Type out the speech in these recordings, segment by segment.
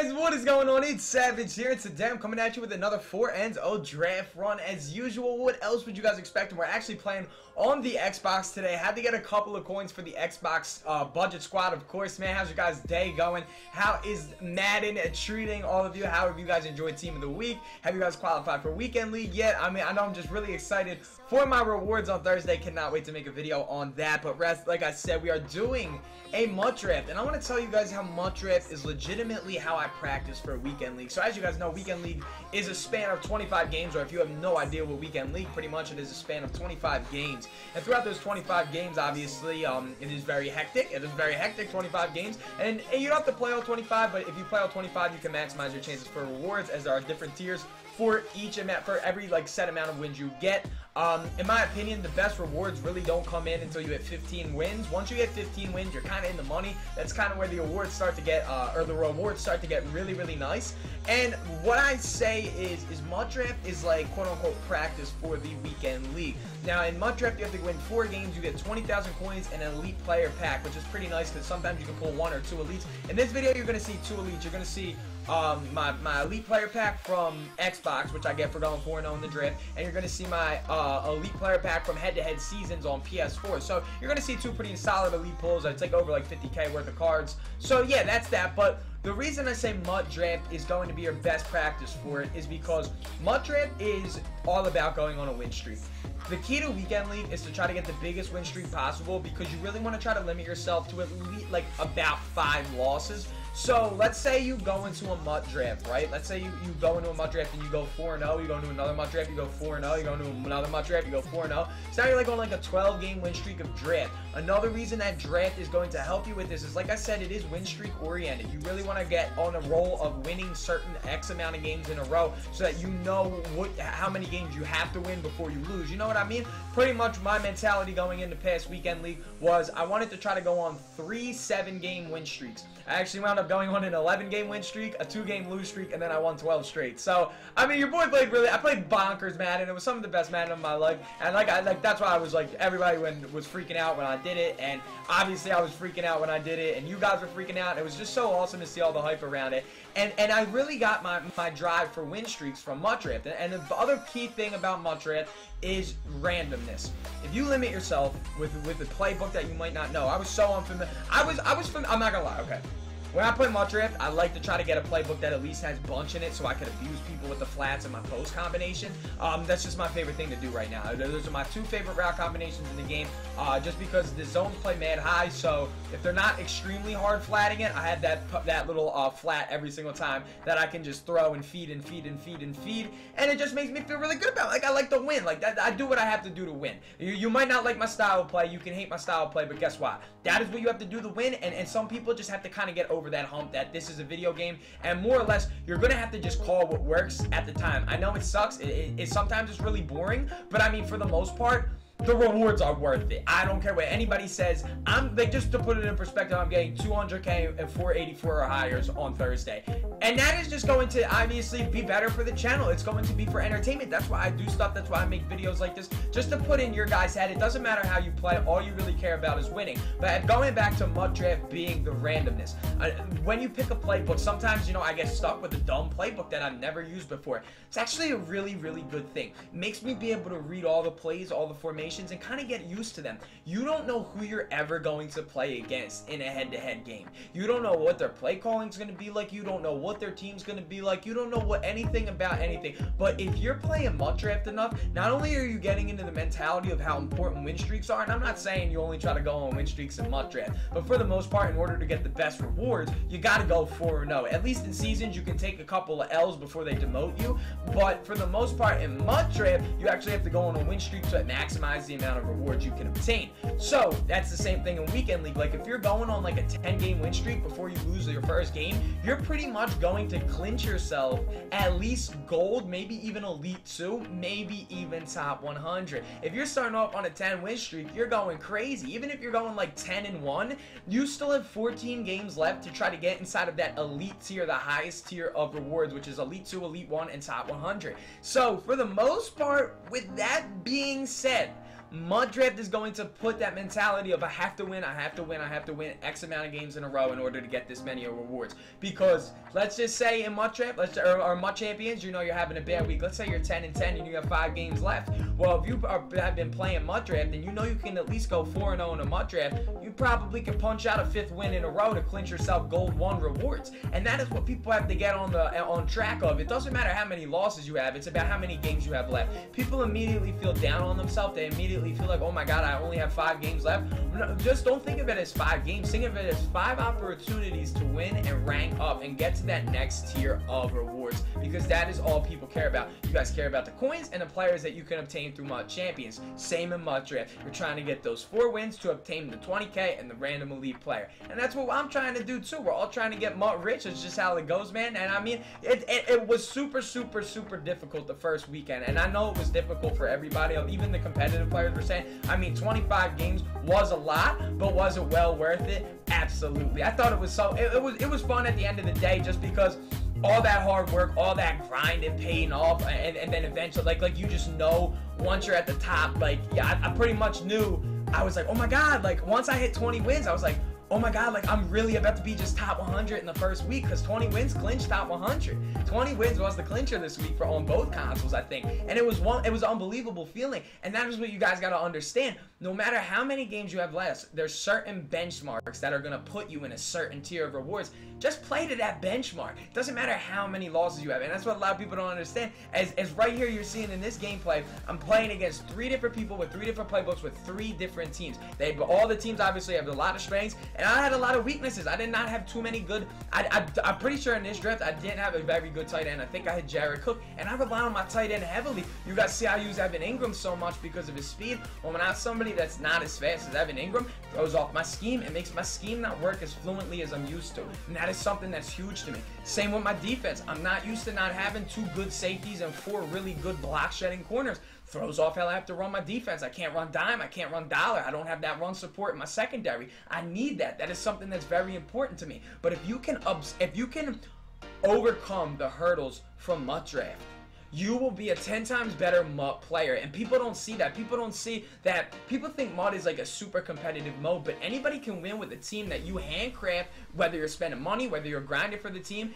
Guys, what is going on? It's Savage here, and today I'm coming at you with another 4-0 draft run as usual. What else would you guys expect? And we're actually playing on the Xbox today. Had to get a couple of coins for the Xbox budget squad, of course. Man, how's your guys' day going? How is Madden treating all of you? How have you guys enjoyed Team of the Week? Have you guys qualified for Weekend League yet? I mean, I know I'm just really excited for my rewards on Thursday. Cannot wait to make a video on that. But like I said, we are doing a MUT Draft, and I want to tell you guys how MUT Draft is legitimately how I practice for a Weekend League. So as you guys know, Weekend League is a span of 25 games, or if you have no idea what Weekend League, pretty much it is a span of 25 games. And throughout those 25 games, obviously, it is very hectic. It is very hectic, 25 games, and you don't have to play all 25, but if you play all 25, you can maximize your chances for rewards, as there are different tiers for every set amount of wins you get. In my opinion, the best rewards really don't come in until you hit 15 wins. Once you get 15 wins, you're kind of in the money. That's kind of where the awards start to get, really, really nice. And what I say is MUT Draft is like quote-unquote practice for the Weekend League. Now, in MUT Draft, you have to win 4 games. You get 20,000 coins and an elite player pack, which is pretty nice because sometimes you can pull 1 or 2 elites. In this video, you're going to see 2 elites. You're going to see my elite player pack from Xbox, which I get for going 4-0 in the draft, and you're going to see my elite player pack from head-to-head seasons on PS4. So you're going to see 2 pretty solid elite pulls. I take over like 50k worth of cards. So yeah, that's that. But the reason I say MUT Draft is going to be your best practice for it is because MUT Draft is all about going on a win streak. The key to Weekend League is to try to get the biggest win streak possible, because you really want to try to limit yourself to at least like about 5 losses. So let's say you go into a MUT Draft, right? Let's say you go into a MUT Draft and you go 4-0, you go into another MUT Draft, you go 4-0, you go into another MUT Draft, you go 4-0. So now you're like on like a 12-game win streak of draft. Another reason that draft is going to help you with this is, like I said, it is win streak oriented. You really want to get on a roll of winning certain X amount of games in a row so that you know how many games you have to win before you lose. You know what I mean? Pretty much my mentality going into past Weekend League was I wanted to try to go on 3 7-game win streaks. I actually wound up going on an 11-game win streak, a 2-game lose streak, and then I won 12 straight. So, I mean, your boy played I played bonkers Madden. It was some of the best Madden of my life. And that's why I was like, everybody was freaking out when I did it. And obviously I was freaking out when I did it. And you guys were freaking out. It was just so awesome to see all the hype around it. And I really got my drive for win streaks from MUT Draft. And the other key thing about MUT Draft is randomness. If you limit yourself with a playbook that you might not know, I was so unfamiliar. I'm not gonna lie, okay. When I play MUT Draft, I like to try to get a playbook that at least has bunch in it so I can abuse people with the flats and my post combination. That's just my favorite thing to do right now. Those are my 2 favorite route combinations in the game, just because the zones play mad high, so if they're not extremely hard flatting it, I have that little flat every single time that I can just throw and feed and feed and feed and feed, and it just makes me feel really good about it. Like, I like to win. Like, I do what I have to do to win. You might not like my style of play, you can hate my style of play, but guess what? That is what you have to do to win, and some people just have to kind of get over that hump that this is a video game, and more or less you're gonna have to just call what works at the time. I know it sucks, it sometimes it's really boring, but I mean, for the most part, the rewards are worth it. I don't care what anybody says. Just to put it in perspective, I'm getting 200k and 484 or higher on Thursday. And that is just going to obviously be better for the channel. It's going to be for entertainment. That's why I do stuff. That's why I make videos like this. Just to put in your guys' head, it doesn't matter how you play. All you really care about is winning. But going back to MUT Draft being the randomness. When you pick a playbook, sometimes, you know, I get stuck with a dumb playbook that I've never used before. It's actually a really, really good thing. It makes me be able to read all the plays, all the formations, and kind of get used to them. You don't know who you're ever going to play against in a head-to-head game. You don't know what their play calling is going to be like. You don't know what their team's going to be like. You don't know anything about anything. But if you're playing MUT Draft enough, not only are you getting into the mentality of how important win streaks are, and I'm not saying you only try to go on win streaks in MUT Draft, but for the most part, in order to get the best rewards, you got to go 4-0. At least in seasons, you can take a couple of L's before they demote you, but for the most part, in MUT Draft, you actually have to go on a win streak to maximize the amount of rewards you can obtain. So that's the same thing in Weekend League. Like, if you're going on like a 10-game win streak before you lose your first game, you're pretty much going to clinch yourself at least gold, maybe even elite 2, maybe even top 100. If you're starting off on a 10-win streak, you're going crazy. Even if you're going like 10-1, you still have 14 games left to try to get inside of that elite tier, the highest tier of rewards, which is elite 2, elite 1, and top 100. So for the most part, with that being said, MUT Draft is going to put that mentality of I have to win, I have to win, I have to win X amount of games in a row in order to get this many rewards. Because let's just say in MUT Draft, or MUT Champions, you know you're having a bad week. Let's say you're 10-10 and you have 5 games left. Well, if you have been playing MUT Draft, then you know you can at least go 4-0 in a MUT Draft. You probably can punch out a 5th win in a row to clinch yourself Gold 1 rewards. And that is what people have to get on track of. It doesn't matter how many losses you have. It's about how many games you have left. People immediately feel down on themselves. They immediately feel like, oh my God, I only have 5 games left. No, just don't think of it as 5 games. Think of it as 5 opportunities to win and rank up and get to that next tier of rewards, because that is all people care about. You guys care about the coins and the players that you can obtain through MUT Champions. Same in MUT Draft. You're trying to get those 4 wins to obtain the 20K and the random elite player. And that's what I'm trying to do too. We're all trying to get MUT rich. It's just how it goes, man. And I mean, it was super difficult the first weekend. And I know it was difficult for everybody. Even the competitive players were saying, I mean, 25 games was a lot, but was it well worth it? Absolutely. I thought it was it was fun at the end of the day, just because all that hard work, all that grind and paying off, and then eventually, like you just know once you're at the top, like, yeah, I pretty much knew. I was like, oh my God, like once I hit 20 wins, I was like, oh my God, like I'm really about to be just top 100 in the first week, because 20 wins clinched top 100. 20 wins was the clincher this week on both consoles, I think. And it was an unbelievable feeling. And that is what you guys got to understand. No matter how many games you have left, there's certain benchmarks that are going to put you in a certain tier of rewards. Just play to that benchmark. It doesn't matter how many losses you have. And that's what a lot of people don't understand. As right here you're seeing in this gameplay, I'm playing against 3 different people with 3 different playbooks with 3 different teams. All the teams obviously have a lot of strengths, and I had a lot of weaknesses. I did not have too many good. I'm pretty sure in this draft I didn't have a very good tight end. I think I had Jared Cook, and I rely on my tight end heavily. You guys see I use Evan Ingram so much because of his speed. Well, when I have somebody that's not as fast as Evan Ingram, throws off my scheme. It makes my scheme not work as fluently as I'm used to, and that is something that's huge to me. Same with my defense. I'm not used to not having 2 good safeties and 4 really good block shedding corners. Throws off how I have to run my defense. I can't run dime. I can't run dollar. I don't have that run support in my secondary. I need that. That is something that's very important to me. But if you can overcome the hurdles from MUT Draft, you will be a 10 times better MUT player. And people don't see that. People don't see that. People think MUT is like a super competitive mode, but anybody can win with a team that you handcraft, whether you're spending money, whether you're grinding for the team.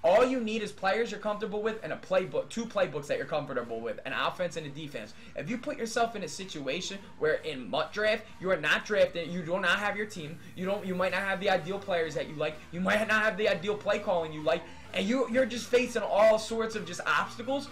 All you need is players you're comfortable with and a playbook, 2 playbooks that you're comfortable with, an offense and a defense. If you put yourself in a situation where in MUT Draft you are not drafted, you do not have your team, you might not have the ideal players that you like, you might not have the ideal play calling you like, and you're just facing all sorts of just obstacles.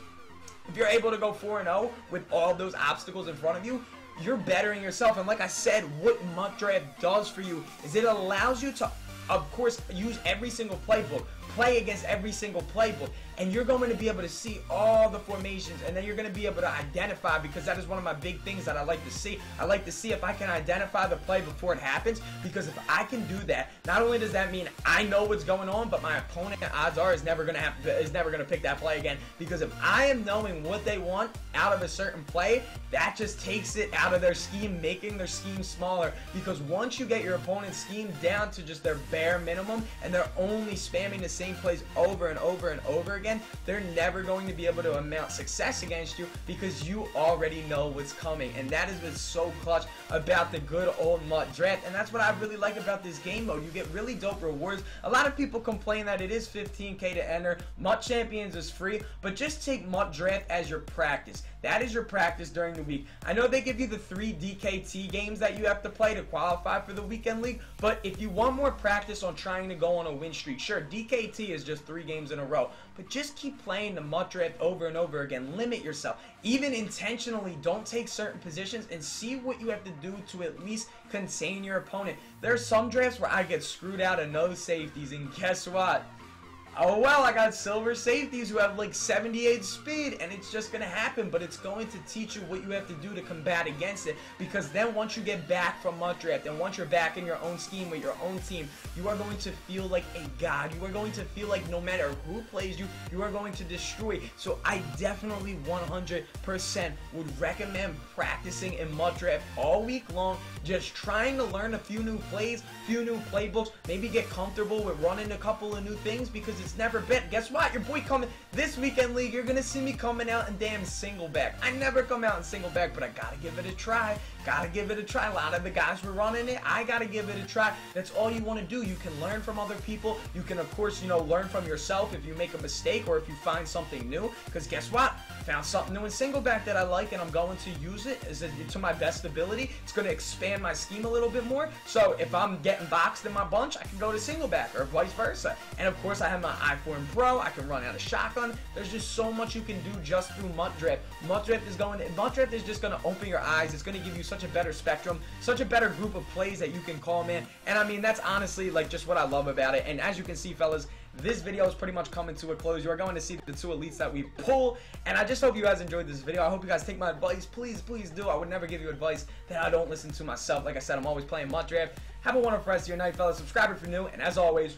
If you're able to go 4-0 with all those obstacles in front of you, you're bettering yourself. And like I said, what MUT Draft does for you is it allows you to, of course, use every single playbook, play against every single playbook, and you're going to be able to see all the formations, and then you're going to be able to identify, because that is one of my big things that I like to see. I like to see if I can identify the play before it happens, because if I can do that, not only does that mean I know what's going on, but my opponent, odds are, is never going to pick that play again, because if I am knowing what they want out of a certain play, that just takes it out of their scheme, making their scheme smaller, because once you get your opponent's scheme down to just their bare minimum, and they're only spamming the same plays over and over and over again, they're never going to be able to amount success against you, because you already know what's coming. And that is what's so clutch about the good old MUT Draft. And that's what I really like about this game mode. You get really dope rewards. A lot of people complain that it is 15K to enter. MUT Champions is free, but just take MUT Draft as your practice. That is your practice during the week. I know they give you the 3 DKT games that you have to play to qualify for the weekend league, but if you want more practice on trying to go on a win streak, sure, DKT is just 3 games in a row, but just keep playing the MUT Draft over and over again. Limit yourself. Even intentionally, don't take certain positions, and see what you have to do to at least contain your opponent. There are some drafts where I get screwed out of no safeties, and guess what? Oh well, I got silver safeties who have like 78 speed, and it's just going to happen, but it's going to teach you what you have to do to combat against it, because then once you get back from MUT Draft, and once you're back in your own scheme with your own team, you are going to feel like a god. You are going to feel like no matter who plays you, you are going to destroy. So I definitely 100% would recommend practicing in MUT Draft all week long, just trying to learn a few new plays, few new playbooks, maybe get comfortable with running a couple of new things, because it's never been. Guess what? Your boy coming this weekend league. You're gonna see me coming out in damn single back. I never come out in single back, but I gotta give it a try. Gotta give it a try. A lot of the guys were running it. I gotta give it a try. That's all you want to do. You can learn from other people. You can, of course, you know, learn from yourself if you make a mistake or if you find something new. Because guess what? Found something new in single back that I like, and I'm going to use it to my best ability. It's going to expand my scheme a little bit more. So if I'm getting boxed in my bunch, I can go to single back or vice versa. And of course, I have my I-Form Pro. I can run out of shotgun. There's just so much you can do just through MUT Draft. MUT Draft is just going to open your eyes. It's going to give you such a better spectrum, such a better group of plays that you can call, man. And I mean, that's honestly like just what I love about it. And as you can see, fellas, this video is pretty much coming to a close. You are going to see the 2 elites that we pull, and I just hope you guys enjoyed this video. I hope you guys take my advice. Please, please do. I would never give you advice that I don't listen to myself. Like I said, I'm always playing MUT Draft. Have a wonderful rest of your night, fellas. Subscribe if you're new, and as always,